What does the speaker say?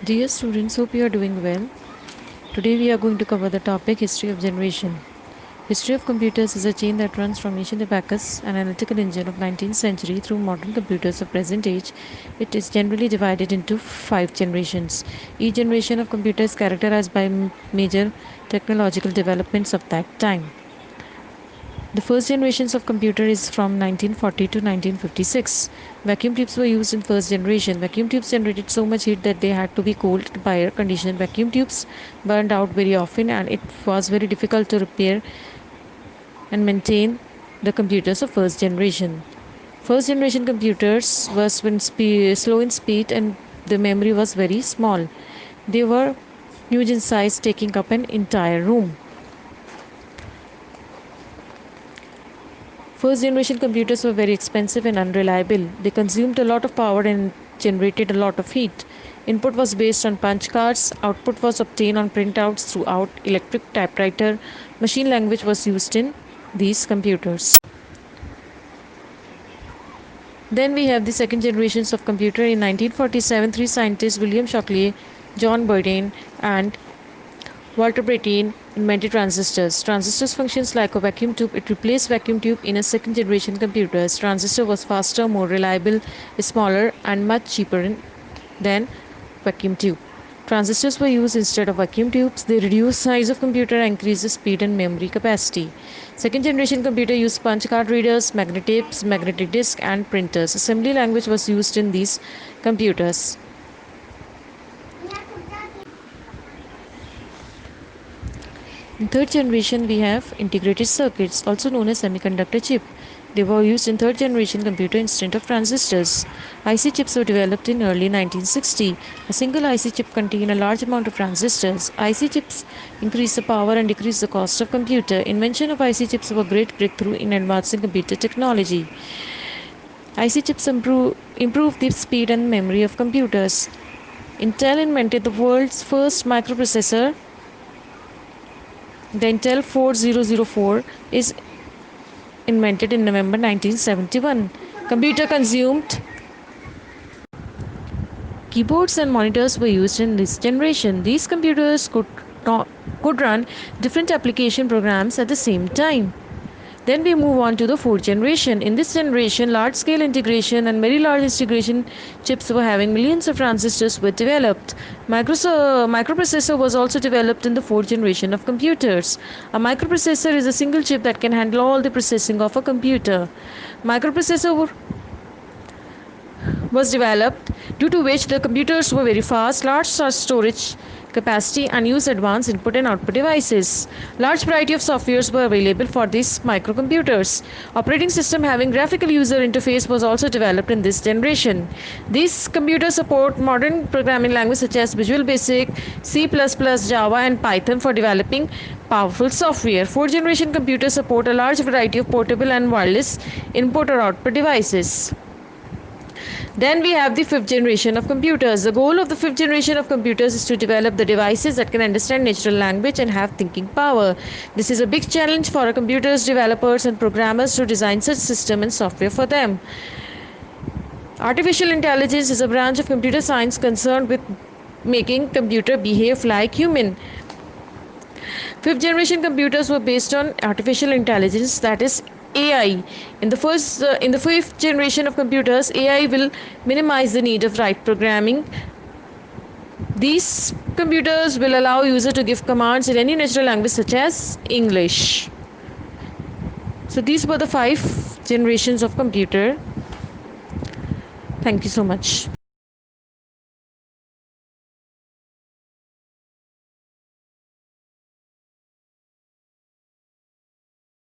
Dear students, hope you are doing well. Today we are going to cover the topic History of Generation. History of computers is a chain that runs from ancient abacus, an analytical engine of 19th century, through modern computers of present age. It is generally divided into 5 generations. Each generation of computer is characterized by major technological developments of that time. The first generations of computer is from 1940 to 1956. Vacuum tubes were used in first generation. Vacuum tubes generated so much heat that they had to be cooled by air conditioned. Vacuum tubes burned out very often and it was very difficult to repair and maintain the computers of first generation. First generation computers was slow in speed and the memory was very small. They were huge in size, taking up an entire room. First generation computers were very expensive and unreliable. They consumed a lot of power and generated a lot of heat. Input was based on punch cards, output was obtained on printouts throughout electric typewriter. Machine language was used in these computers. Then we have the second generations of computer. In 1947, three scientists, William Shockley, John Boyden, and Walter Brattain invented transistors. Transistors functions like a vacuum tube. It replaced vacuum tube in a second generation computers. Transistor was faster, more reliable, smaller, and much cheaper than vacuum tube. Transistors were used instead of vacuum tubes. They reduce size of computer and increase the speed and memory capacity. Second generation computer used punch card readers, magnetapes, magnetic disk, and printers. Assembly language was used in these computers. In third generation, we have integrated circuits, also known as semiconductor chip. They were used in third generation computer instead of transistors. IC chips were developed in early 1960. A single IC chip contained a large amount of transistors. IC chips increase the power and decrease the cost of computer. Invention of IC chips was a great breakthrough in advancing computer technology. IC chips improved the speed and memory of computers. Intel invented the world's first microprocessor. The Intel 4004 is invented in November 1971. Computer consumed keyboards and monitors were used in this generation. These computers could run different application programs at the same time. Then we move on to the fourth generation. In this generation, large-scale integration and very large integration chips were having millions of transistors were developed. Microprocessor was also developed in the fourth generation of computers. A microprocessor is a single chip that can handle all the processing of a computer. Microprocessor was developed, due to which the computers were very fast, large storage capacity, and used advanced input and output devices. Large variety of softwares were available for these microcomputers. Operating system having graphical user interface was also developed in this generation. These computers support modern programming languages such as Visual Basic, C++, Java, and Python for developing powerful software. Fourth generation computers support a large variety of portable and wireless input or output devices. Then we have the fifth generation of computers. The goal of the fifth generation of computers is to develop the devices that can understand natural language and have thinking power. This is a big challenge for computers developers and programmers to design such system and software for them. Artificial intelligence is a branch of computer science concerned with making computer behave like human. Fifth generation computers were based on artificial intelligence, that is AI. In the fifth generation of computers, AI will minimize the need of right programming. These computers will allow user to give commands in any natural language such as English. So these were the 5 generations of computer. Thank you so much.